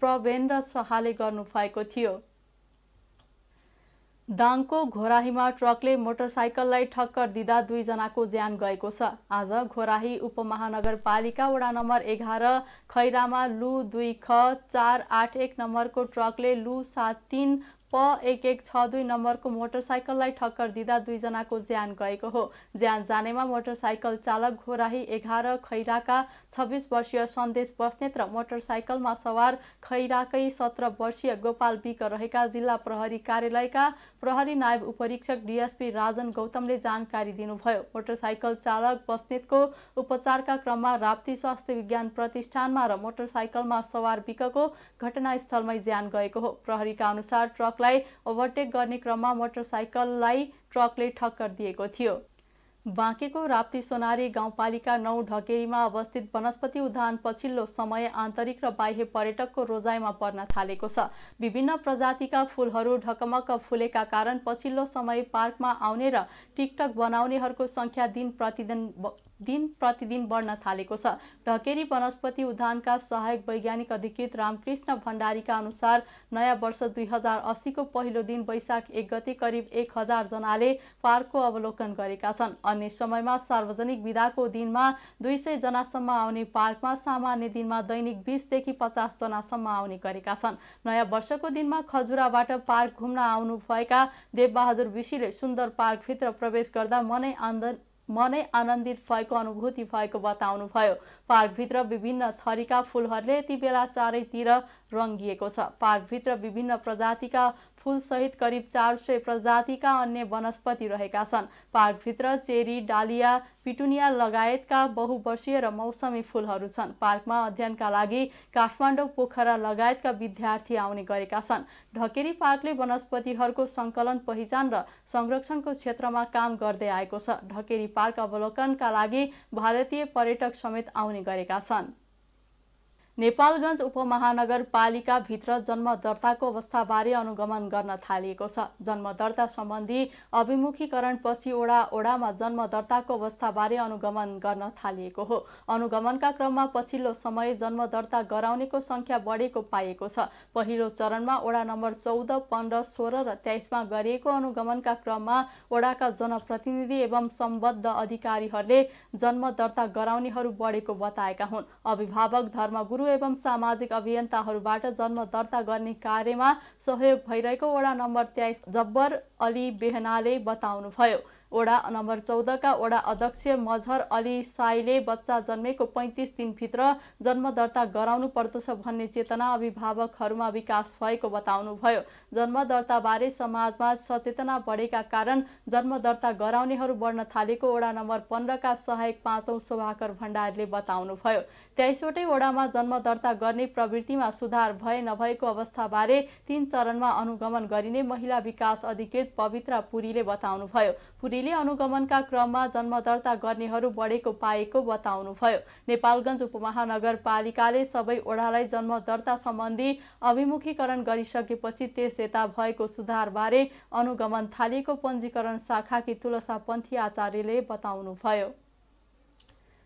प्रवेन्द्र शाहले गर्नुभएको थियो। दाङको घोराहीमा ट्रकले मोटरसाइकललाई ठक्कर दिँदा 2 जनाको ज्यान गएको छ। आज घोराही उपमहानगरपालिका वडा नम्बर 11 खैरामा लु 2 ख 481 नम्बरको ट्रकले लु 73 प 1162 नम्बरको मोटरसाइकललाई ठक्कर दिँदा 2 जनाको ज्यान गएको हो। ज्यान जानेमा मोटरसाइकल चालक घोराही 11 खैराका 26 वर्षीय सन्देश बस्नेत र मोटरसाइकलमा सवार खैराकै 17 वर्षीय गोपाल विक रहेका जिल्ला प्रहरी कार्यालयका प्रहरी नायब उपरीक्षक डीएसपी राजन गौतमले जानकारी दिनुभयो। मोटरसाइकल चालक बस्नेतको उपचारका क्रममा राप्ती स्वास्थ्य विज्ञान प्रतिष्ठानमा र मोटरसाइकलमा सवार विकको घटनास्थलमै ज्यान गएको हो। प्रहरीका अनुसार ट्रक ओभरटेक गर्ने क्रममा मोटरसाइकललाई ट्रकले ठक्कर दिएको थियो। बाँकेको राप्ती सोनारी गाउँपालिका 9 ढकेरीमा अवस्थित वनस्पति उद्यान पछिल्लो समय आन्तरिक र बाह्य पर्यटकको रोजाइमा पर्न थालेको छ। विभिन्न प्रजातिका फूलहरू ढकमक फुलेका कारण पछिल्लो समय पार्कमा आउने र टिकटक बनाउनेहरूको संख्या दिन प्रतिदिन बढ्न थालेको छ। ढकेरी वनस्पति उद्यानका सहायक वैज्ञानिक अधिकृत रामकृष्ण भण्डारीका अनुसार नयाँ वर्ष 2080 को पहिलो दिन वैशाख 1 गते करिब 1000 जनाले पार्कको अवलोकन गरेका छन्। अन्य समयमा सार्वजनिक बिदाको दिनमा 200 जनासम्म आउने पार्कमा सामान्य दिनमा दैनिक 20 देखि 50 जनासम्म आउने गरेका छन्। नयाँ वर्षको दिनमा खजुराबाट पार्क घुम्न आउनुभएका देवबहादुर विशीले सुन्दर पार्कभित्र प्रवेश गर्दा मनै आनन्दित भएको अनुभूति भएको बताउनुभयो। पार्कभित्र विभिन्न थरीका फूलहरूले यति बेला चारैतिर रङ्गिएको छ। पार्कभित्र विभिन्न प्रजातिका फूलसहित करिब 400 प्रजातिका अन्य वनस्पति रहेका छन्। पार्कभित्र चेरी, डालिया, पिटुनिया लगायतका बहुवर्षीय र मौसमी फूलहरू छन्। पार्कमा अध्ययनका लागि काठमाडौँ, पोखरा लगायतका विद्यार्थी आउने गरेका छन्। ढकेरी पार्कले वनस्पतिहरूको सङ्कलन, पहिचान र संरक्षणको क्षेत्रमा काम गर्दै आएको छ। ढकेरी पार्क अवलोकनका लागि भारतीय पर्यटक समेत आउने गरेका छन्। नेपालगञ्ज उपमहानगरपालिका भित्र जन्म दर्ताको अवस्थाबारे अनुगमन गर्न थालिएको छ। जन्म दर्ता सम्बन्धी अभिमुखीकरण पछि ओडामा जन्म दर्ताको अवस्थाबारे अनुगमन गर्न थालिएको हो। अनुगमनका क्रममा पछिल्लो समय जन्म दर्ता गराउनेको संख्या बढेको पाइएको छ। पहिलो चरणमा ओडा नम्बर 14, 15, 16 र 23 मा गरिएको अनुगमनका क्रममा ओडाका जनप्रतिनिधि एवं सम्बद्ध अधिकारीहरूले जन्म दर्ता गराउनेहरू बढेको बताएका हुन्। अभिभावक, धर्मगुरु एवं सामाजिक अभियन्ताहरूबाट जन्म दर्ता गर्ने कार्यमा सहयोग भइरहेको ओडा नम्बर 23 जब्बर अली बेहनाले बताउनुभयो। ओडा नम्बर 14 का ओडा अध्यक्ष मजहर अली साईले बच्चा जन्मेको 35 दिनभित्र जन्म दर्ता गराउनु पर्दछ भन्ने चेतना अभिभावकहरूमा विकास भएको बताउनुभयो। जन्म दर्ताबारे समाजमा सचेतना बढेका कारण जन्म दर्ता गराउनेहरू बढ्न थालेको ओडा नम्बर 15 का सहायक 5औं शोभाकर भण्डारीले बताउनुभयो। 23 वटै ओडामा जन्म दर्ता गर्ने प्रवृत्तिमा सुधार भए नभएको अवस्थाबारे 3 चरणमा अनुगमन गरिने महिला विकास अधिकृत पवित्रा पुरीले बताउनुभयो। पुरीले अनुगमनका क्रममा जन्म दर्ता गर्नेहरू बढेको पाएको बताउनुभयो। नेपालगञ्ज उपमहानगरपालिकाले सबै ओडालाई जन्म दर्ता सम्बन्धी अभिमुखीकरण गरिसकेपछि त्यस यता भएको सुधारबारे अनुगमन थालिएको पञ्जीकरण शाखाकी तुलसा पन्थी आचार्यले बताउनुभयो।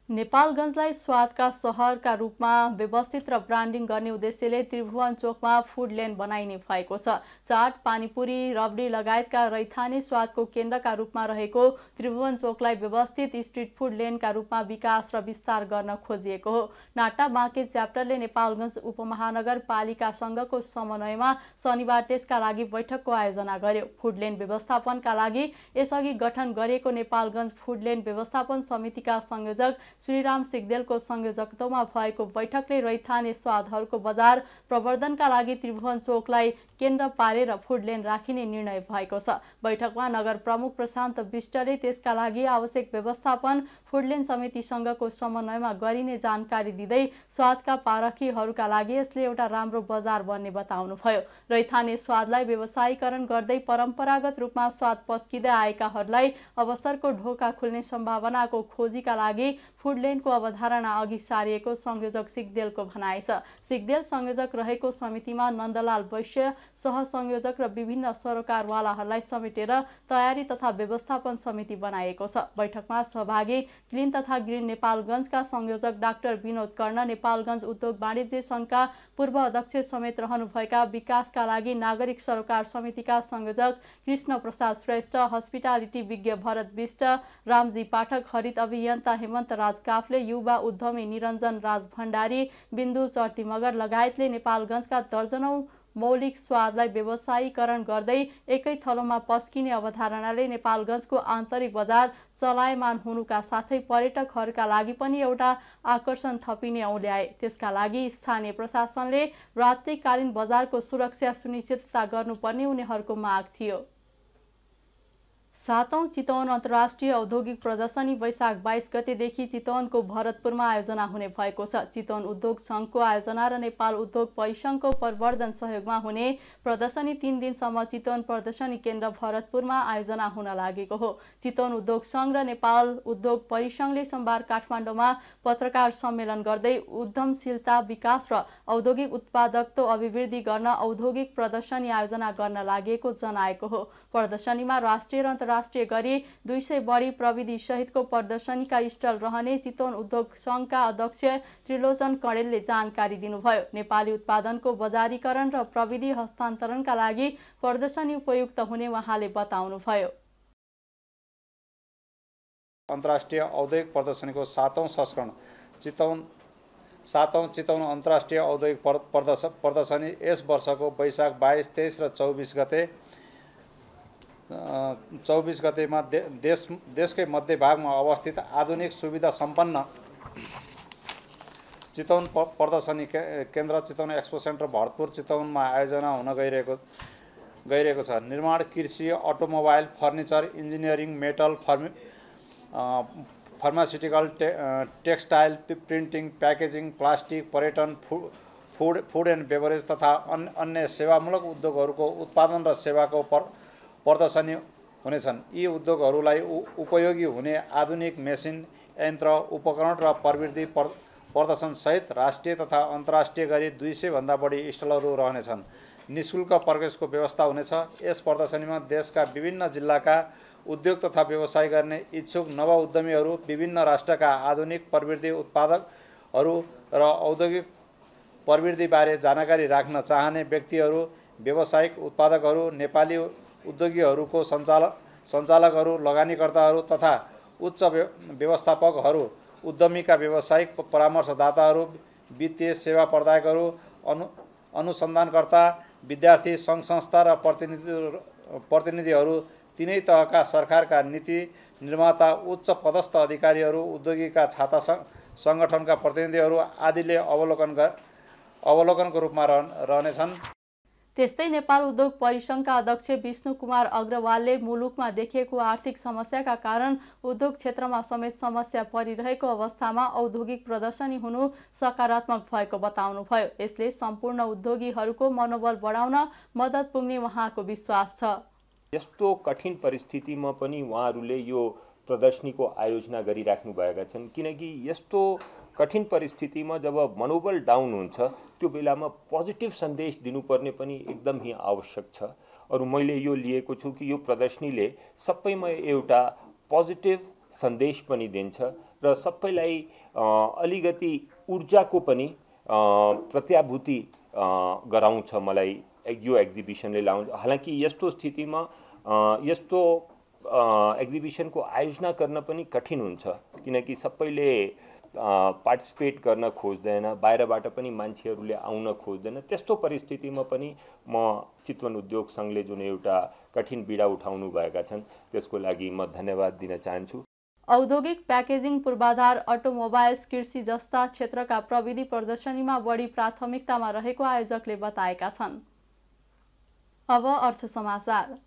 नेपालगञ्जलाई स्वादका सहरका रूपमा व्यवस्थित र ब्रान्डिङ गर्ने उद्देश्यले त्रिभुवन चोकमा फुड लेन बनाइने भएको छ। चाट, पानीपुरी, रबडी लगायतका रैथाने स्वादको केन्द्रका रूपमा रहेको त्रिभुवन चोकलाई व्यवस्थित स्ट्रिट फुड लेनका रूपमा विकास र विस्तार गर्न खोजिएको हो। नाटा बाँके च्याप्टरले नेपालगञ्ज उपमहानगरपालिकासँगको समन्वयमा शनिबार त्यसका लागि बैठकको आयोजना गर्यो। फुड लेन व्यवस्थापनका लागि यसअघि गठन गरिएको नेपालगञ्ज फुड लेन व्यवस्थापन समितिका संयोजक श्रीराम सिगदेलको संयोजकत्वमा भएको बैठकले रैथाने स्वादहरूको बजार प्रवर्धनका लागि त्रिभुवन चोकलाई केन्द्र पारेर फुडलेन राखिने निर्णय भएको छ। बैठकमा नगर प्रमुख प्रशान्त विष्टले त्यसका लागि आवश्यक व्यवस्थापन फुडलेन समितिसँगको समन्वयमा गरिने जानकारी दिँदै स्वादका पारखीहरूका लागि यसले एउटा राम्रो बजार बन्ने बताउनुभयो। रैथाने स्वादलाई व्यवसायीकरण गर्दै परम्परागत रूपमा स्वाद पस्किँदै आएकाहरूलाई अवसरको ढोका खुल्ने सम्भावनाको खोजीका लागि फुडलेनको अवधारणा अघि सारिएको संयोजक सिगदेलको भनाइ छ। सिगदेल संयोजक रहेको समितिमा नन्दलाल वैश्य सहसंयोजक र विभिन्न सरोकारवालाहरूलाई समेटेर तयारी तथा व्यवस्थापन समिति बनाएको छ। बैठकमा सहभागी क्लिन तथा ग्रिन नेपालगञ्जका संयोजक डाक्टर विनोद कर्ण, नेपालगञ्ज उद्योग वाणिज्य संघका पूर्व अध्यक्ष समेत रहनुभएका विकासका लागि नागरिक सरोकार समितिका संयोजक कृष्ण प्रसाद श्रेष्ठ, हस्पिटालिटी विज्ञ भरत विष्ट, रामजी पाठक, हरित अभियन्ता हेमन्त राज काफले, युवा उद्यमी निरञ्जन राज भण्डारी, बिन्दु चर्ती मगर लगायतले नेपालगञ्जका दर्जनौं मौलिक स्वादलाई व्यवसायीकरण गर्दै एकै थलोमा पस्किने अवधारणाले नेपालगञ्जको आन्तरिक बजार चलायमान हुनुका साथै पर्यटकहरूका लागि पनि एउटा आकर्षण थपिने औल्याए। त्यसका लागि स्थानीय प्रशासनले रात्रिकालीन बजारको सुरक्षा सुनिश्चितता गर्नुपर्ने उनीहरूको माग थियो। 7औं चितवन अन्तर्राष्ट्रिय औद्योगिक प्रदर्शनी वैशाख 22 गतेदेखि चितवनको भरतपुरमा आयोजना हुने भएको छ। चितवन उद्योग संघको आयोजना र नेपाल उद्योग परिसंघको प्रवर्धन सहयोगमा हुने प्रदर्शनी 3 दिनसम्म चितवन प्रदर्शनी केन्द्र भरतपुरमा आयोजना हुन लागेको हो। चितवन उद्योग संघ र नेपाल उद्योग परिसंघले सोमबार काठमाडौँमा पत्रकार सम्मेलन गर्दै उद्यमशीलता विकास र औद्योगिक उत्पादकत्व अभिवृद्धि गर्न औद्योगिक प्रदर्शनी आयोजना गर्न लागेको जनाएको हो। प्रदर्शनीमा राष्ट्रिय र राष्ट्रिय गरी 200 बढी प्रविधि सहितको प्रदर्शनीका स्टल रहने चितवन उद्योग संघका अध्यक्ष त्रिलोचन कणेलले जानकारी दिनुभयो। नेपाली उत्पादनको बजारीकरण र प्रविधि हस्तान्तरणका लागि प्रदर्शनी उपयुक्त हुने उहाँले बताउनुभयो। अन्तर्राष्ट्रिय औद्योगिक प्रदर्शनीको 7औं संस्करण चितवन अन्तर्राष्ट्रिय औद्योगिक प्रदर्शनी यस वर्षको वैशाख 22, 23 र 24 गतेमा देशकै मध्यभागमा अवस्थित आधुनिक सुविधा सम्पन्न चितवन प्रदर्शनी केन्द्र चितवन एक्सपो सेन्टर भरतपुर चितवनमा आयोजना हुन गइरहेको छ। निर्माण, कृषि, automobile, furniture, engineering, metal, pharmaceutical, textile, printing, packaging, plastic, पर्यटन, फुड एन्ड बेभरेज तथा अन्य सेवामूलक उद्योगहरूको उत्पादन र सेवाको प्रदर्शनी हुनेछन्। यी उद्योगहरूलाई उपयोगी हुने आधुनिक मेसिन, यन्त्र, उपकरण र प्रविधि प्रदर्शनसहित राष्ट्रिय तथा अन्तर्राष्ट्रिय गरी 200 भन्दा बढी स्टलहरू रहनेछन्। निःशुल्क प्रवेशको व्यवस्था हुनेछ। यस प्रदर्शनीमा देशका विभिन्न जिल्लाका उद्योग तथा व्यवसाय गर्ने इच्छुक नव उद्यमीहरू, विभिन्न राष्ट्रका आधुनिक प्रविधि उत्पादकहरू र औद्योगिक प्रविधिबारे जानकारी राख्न चाहने व्यक्तिहरू, व्यावसायिक उत्पादकहरू, नेपाली उद्योगीहरूको सञ्चालकहरू, लगानीकर्ताहरू तथा उच्च व्यवस्थापकहरू, उद्यमीका व्यावसायिक परामर्शदाताहरू, वित्तीय सेवा प्रदायकहरू, अनुसन्धानकर्ता, विद्यार्थी, सङ्घ संस्था र प्रतिनिधिहरू, तीनै तहका सरकारका नीति निर्माता, उच्च पदस्थ अधिकारीहरू, उद्योगीका छाता सङ्गठनका प्रतिनिधिहरू आदिले अवलोकनको रूपमा रहनेछन्। त्यस्तै नेपाल उद्योग परिसंघका अध्यक्ष विष्णु कुमार अग्रवालले मुलुकमा देखिएको आर्थिक समस्याका कारण उद्योग क्षेत्रमा समेत समस्या परिरहेको अवस्थामा औद्योगिक प्रदर्शनी हुनु सकारात्मक भएको बताउनुभयो। यसले सम्पूर्ण उद्योगीहरूको मनोबल बढाउन मद्दत पुग्ने उहाँको विश्वास छ। यस्तो कठिन परिस्थितिमा पनि उहाँहरूले यो प्रदर्शनीको आयोजना गरिराख्नु भएका छन्, किनकि यस्तो कठिन परिस्थितिमा जब मनोबल डाउन हुन्छ त्यो बेलामा पोजिटिभ सन्देश दिनुपर्ने पनि एकदम ही आवश्यक छ। अरू मैले यो लिएको छु कि यो प्रदर्शनीले सबैमा एउटा पोजिटिभ सन्देश पनि दिन्छ र सबैलाई अलिकति ऊर्जाको पनि प्रत्याभूति गराउँछ। मलाई यो एक्जिबिसनले लाउँछ। हालांकि यस्तो स्थितिमा यस्तो एक्जिबिसनको आयोजना गर्न पनि कठिन हुन्छ, किनकि सबैले पार्टिसिपेट गर्न खोज्दैन, बाहिरबाट पनि मान्छेहरूले आउन खोज्दैन। त्यस्तो परिस्थितिमा पनि म चितवन उद्योग संघले जुन एउटा कठिन पीडा उठाउनु भएका छन् त्यसको लागि म धन्यवाद दिन चाहन्छु। औद्योगिक प्याकेजिङ, पूर्वाधार, अटोमोबाइल्स, कृषि जस्ता क्षेत्रका प्रविधि प्रदर्शनीमा बढी प्राथमिकतामा रहेको आयोजकले बताएका छन्। अब अर्थ समाचार।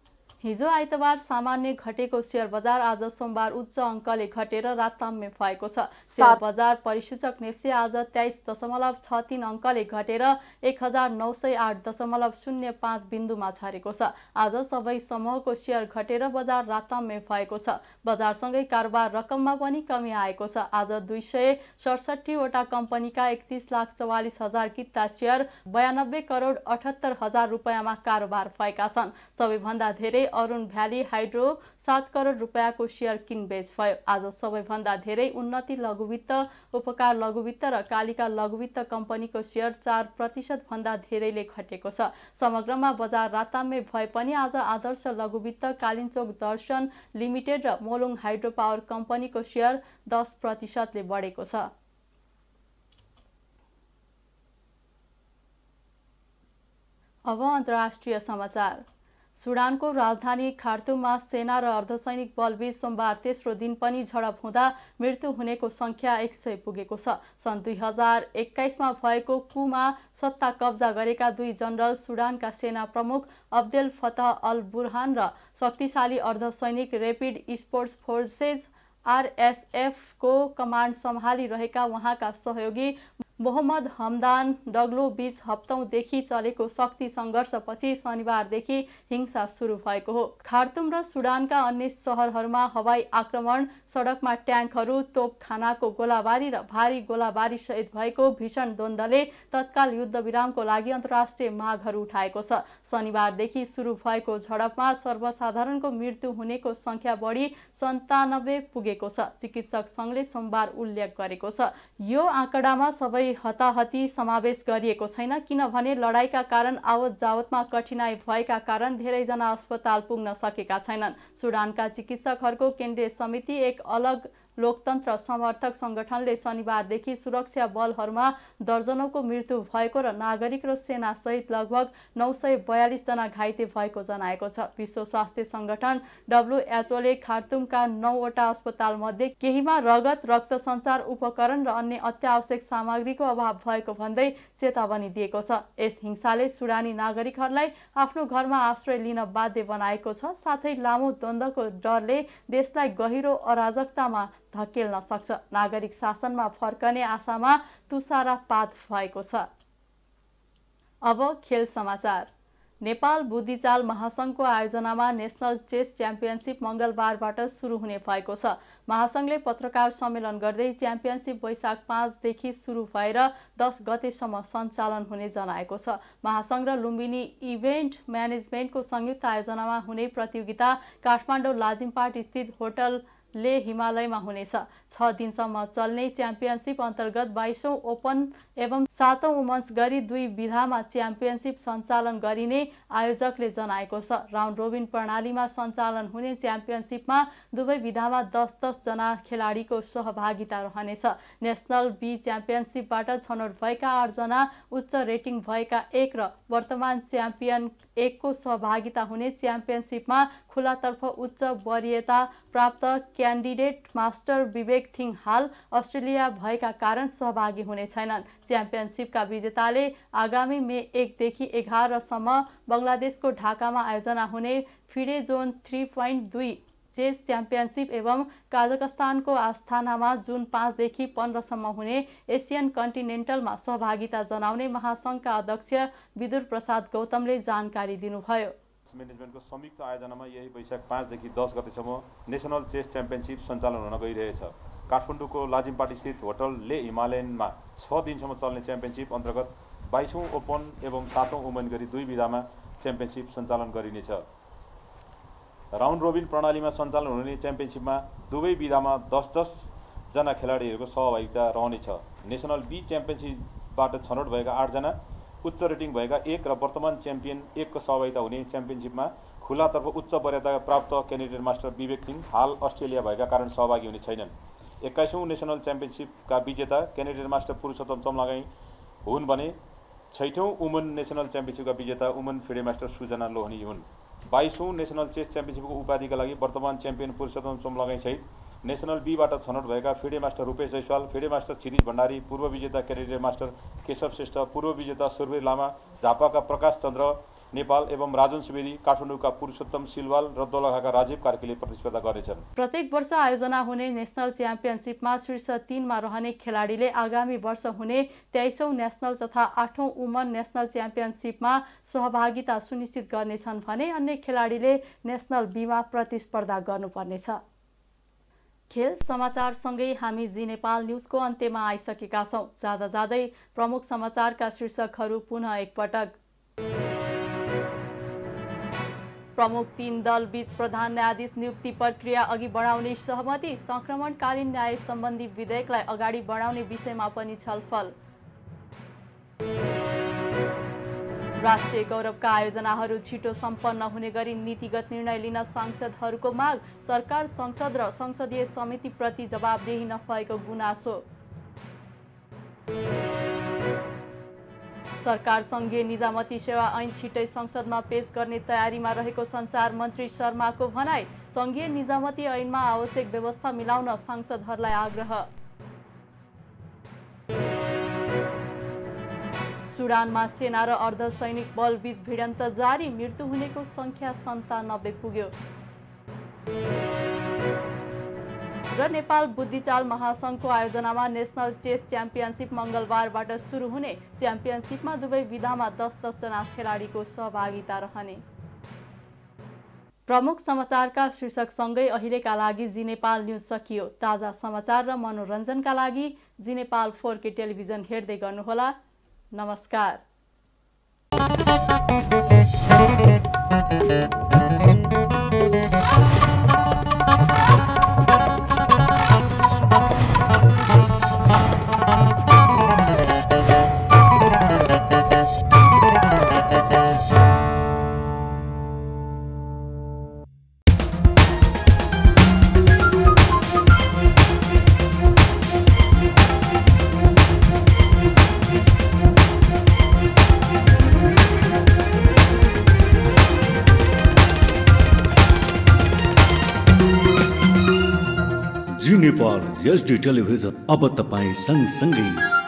हिजो आइतबार सामान्य घटेको शेयर बजार आज सोमबार उच्च अङ्कले घटेर राताम्य भएको छ। शेयर बजार परिसूचक नेप्से आज 23.63 अङ्कले घटेर 1908.05 बिन्दुमा झरेको छ। आज सबै समूहको शेयर घटेर बजार राताम्य भएको छ। बजारसँगै कारोबार रकममा पनि कमी आएको छ। आज 267 वटा कम्पनीका 31,44,000 किता शेयर 92 करोड 78 हजार रुपैयाँमा कारोबार भएका छन्। सबैभन्दा धेरै अरुण भ्याली हाइड्रो 7 करोड रुपैयाँको शेयर किनबेच भयो। आज सबैभन्दा धेरै उन्नति लघुवित्त, उपकार लघुवित्त र कालिका लघुवित्त कम्पनीको शेयर 4% भन्दा धेरैले घटेको छ। समग्रमा बजार राताम्य भए पनि आज आदर्श लघुवित्त, कालिन्चोक दर्शन लिमिटेड र मोलुङ हाइड्रो पावर कम्पनीको शेयर 10% ले बढेको छ। अब अन्तर्राष्ट्रिय समाचार। सुडानको राजधानी खार्तुममा सेना र अर्धसैनिक बलबीच सोमबार तेस्रो दिन पनि झडप हुँदा मृत्यु हुनेको संख्या 100 पुगेको छ। सन् 2021मा भएको कुमा सत्ता कब्जा गरेका दुई जनरल सुडानका सेना प्रमुख अब्देल फतह अल बुरहान र शक्तिशाली अर्धसैनिक र्यापिड स्पोर्ट्स फोर्सेस RSF को कमान्ड सम्हालिरहेका उहाँका सहयोगी मोहम्मद हमदान डग्लो बीच हप्तौंदेखि चलेको शक्ति सङ्घर्षपछि शनिबारदेखि हिंसा सुरु भएको हो। खार्तुम र सुडानका अन्य सहरहरूमा हवाई आक्रमण, सडकमा ट्याङ्कहरू, तोपखानाको गोलाबारी र भारी गोलाबारी सहित भएको भीषण द्वन्द्वले तत्काल युद्धविरामको लागि अन्तर्राष्ट्रिय मागहरू उठाएको छ। शनिबारदेखि सुरु भएको झडपमा सर्वसाधारणको मृत्यु हुनेको संख्या बढी 97 पुगेको छ, चिकित्सक सङ्घले सोमबार उल्लेख गरेको छ। यो आँकडामा सबै हताहती समावेश गरिएको छैन, किनभने लडाईका कारण आवत जावतमा कठिनाई भएका कारण धेरैजना अस्पताल पुग्न सकेका छैनन्। सुडानका चिकित्सकहरूको केन्द्रीय समिति, एक अलग लोकतन्त्र समर्थक संगठनले शनिबारदेखि सुरक्षा बलहरूमा दर्जनौको मृत्यु भएको र नागरिक र सेना सहित लगभग 942 जना घाइते भएको जनाएको छ। विश्व स्वास्थ्य संगठन WHO ले खार्तुमका 9 वटा अस्पताल मध्ये केहीमा रगत, रक्त सञ्चार उपकरण र अन्य अत्यावश्यक सामग्रीको अभाव भएको भन्दै चेतावनी दिएको छ। यस हिंसाले सुडानी नागरिकहरूलाई आफ्नो घरमा आश्रय लिन बाध्य बनाएको छ, साथै लामो द्वन्द्वको डरले देशलाई गहिरो अराजकतामा धकेल्न सक्छ। नागरिक शासनमा फर्कने आशामा तुषारपात भएको छ। अब खेल समाचार। नेपाल बुद्धिचाल महासंघको आयोजनामा नेशनल चेस च्याम्पियनसिप मंगलबारबाट सुरु हुने भएको छ। महासंघले पत्रकार सम्मेलन गर्दै च्याम्पियनसिप वैशाख 5 देखि सुरु भएर 10 गतेसम्म सञ्चालन हुने जनाएको छ। महासंघ र लुम्बिनी इभेन्ट म्यानेजमेन्टको संयुक्त आयोजनामा हुने प्रतियोगिता काठमाडौँ लाजिमपाट स्थित होटल ले हिमालयमा हुनेछ। 6 दिनसम्म चल्ने च्याम्पियनसिप अन्तर्गत 22औं ओपन एवं 7औं वुमन्स गरी 2 विधामा च्याम्पियनसिप सञ्चालन गरिने आयोजकले जनाएको छ। राउन्ड रोबिन प्रणालीमा सञ्चालन हुने च्याम्पियनसिपमा दुवै विधामा 10-10 जना खेलाडीको सहभागिता रहनेछ। नेशनल बी च्याम्पियनसिपबाट छनौट भएका 8 जना उच्च रेटिङ भएका 1 र वर्तमान च्याम्पियन 1 को सहभागिता हुने च्याम्पियनसिपमा खुलातर्फ उच्च वरीयता प्राप्त क्यान्डिडेट मास्टर विवेक थिङ हाल अस्ट्रेलिया भएका कारण सहभागी हुने छैनन्। च्याम्पियनसिपका विजेताले आगामी मे 1 देखि 11 सम्म बङ्गलादेशको ढाकामा आयोजना हुने फिडे जोन 3.2 चेस च्याम्पियनसिप एवं काजाकस्तानको आस्थानामा जुन 5 देखि 15 सम्म हुने एसियन कन्टिनेन्टलमा सहभागिता जनाउने महासंघका अध्यक्ष विदुर प्रसाद गौतमले जानकारी दिनुभयो। म्यानेजमेन्टको संयुक्त आयोजनामा यही वैशाख 5 देखि 10 गतेसम्म नेसनल चेस च्याम्पियनसिप सञ्चालन हुन गइरहेछ। काठमाडौँको लाजिमपाट स्थित होटल ले हिमालयनमा 6 दिनसम्म चल्ने च्याम्पियनसिप अन्तर्गत 22औं ओपन एवं 7औं वुमेन गरी 2 विधामा च्याम्पियनसिप सञ्चालन गरिनेछ। राउन्ड रोबिन प्रणालीमा सञ्चालन हुने च्याम्पियनसिपमा दुवै विधामा 10-10 जना खेलाडीहरूको सहभागिता रहनेछ। नेसनल बी च्याम्पियनसिपबाट छनौट भएका 8 जना उच्च रेटिङ भएका 1 र वर्तमान च्याम्पियन 1 को सहभागिता हुने च्याम्पियनसिपमा खुलातर्फ उच्च वरीयता प्राप्त क्यान्डिडेट मास्टर विवेक थिङ हाल अस्ट्रेलिया भएका कारण सहभागी हुने छैनन्। 21औं नेसनल च्याम्पियनसिपका विजेता क्यान्डिडेट मास्टर पुरुषोत्तम चम्लागाई हुन् भने 6औं वुमन नेसनल च्याम्पियनसिपका विजेता woman FIDE master Sujana Lohani हुन्। 22औं नेसनल चेस च्याम्पियनसिपको उपाधिका लागि वर्तमान च्याम्पियन पुरुषोत्तम चम्लगाईसहित नेसनल बीबाट छनौट भएका FIDE master Rupesh Jaiswal, FIDE master Kshitij Bhandari, पूर्व विजेता क्याडेट मास्टर केशव श्रेष्ठ, पूर्व विजेता सुरवीर लामा, झापाका प्रकाश चन्द्र नेपाल एवं राजन सुवेदी, काठमाडौँका पुरुषोत्तम सिलवाल र दोलखाका राजीव कार्कीले प्रतिस्पर्धा गर्नेछन्। प्रत्येक वर्ष आयोजना हुने नेसनल च्याम्पियनसिपमा शीर्ष 3 मा रहने खेलाडीले आगामी वर्ष हुने 23औं नेसनल तथा 8औं वुमन नेसनल च्याम्पियनसिपमा सहभागिता सुनिश्चित गर्नेछन् भने अन्य खेलाडीले नेसनल बीमा प्रतिस्पर्धा गर्नुपर्नेछ। खेल समाचारसँगै हामी जी नेपाल न्युजको अन्त्यमा आइसकेका छौं। जाँदा जाँदै प्रमुख समाचारका शीर्षकहरू पुनः एकपटक। प्रमुख 3 दल बीच प्रधान न्यायाधीश नियुक्ति प्रक्रिया अघि बढाउने सहमति, संक्रमणकालीन न्याय सम्बन्धी विधेयकलाई अगाडि बढाउने विषयमा पनि छलफल। राष्ट्रिय गौरवका आयोजनाहरू छिटो सम्पन्न हुने गरी नीतिगत निर्णय लिन सांसदहरूको माग, सरकार संसद र संसदीय समितिप्रति जवाबदेही नभएको गुनासो। सरकार संघीय निजामती सेवा ऐन छिट्टै संसदमा पेश गर्ने तयारीमा रहेको सञ्चार मन्त्री शर्माको भनाई, संघीय निजामती ऐनमा आवश्यक व्यवस्था मिलाउन सांसदहरूलाई आग्रह। सुडानमा सेना र अर्धसैनिक बल बीच भिडन्त जारी, मृत्यु हुनेको संख्या 97 पुग्यो। र नेपाल बुद्धिचाल महासंघको आयोजनामा नेसनल चेस च्याम्पियनसिप मंगलबारबाट सुरु हुने, च्याम्पियनसिपमा दुवै विधामा 10-10 जना खेलाडीको सहभागिता रहने। प्रमुख समाचारका शीर्षकसँगै अहिलेका लागि जी नेपाल न्युज सकियो। ताजा समाचार र मनोरञ्जनका लागि जी नेपाल 4K टेलिभिजन हेर्दै गर्नुहोला। नमस्कार। जी नेपाल HD टेलिभिजन अब तपाईं सँगसँगै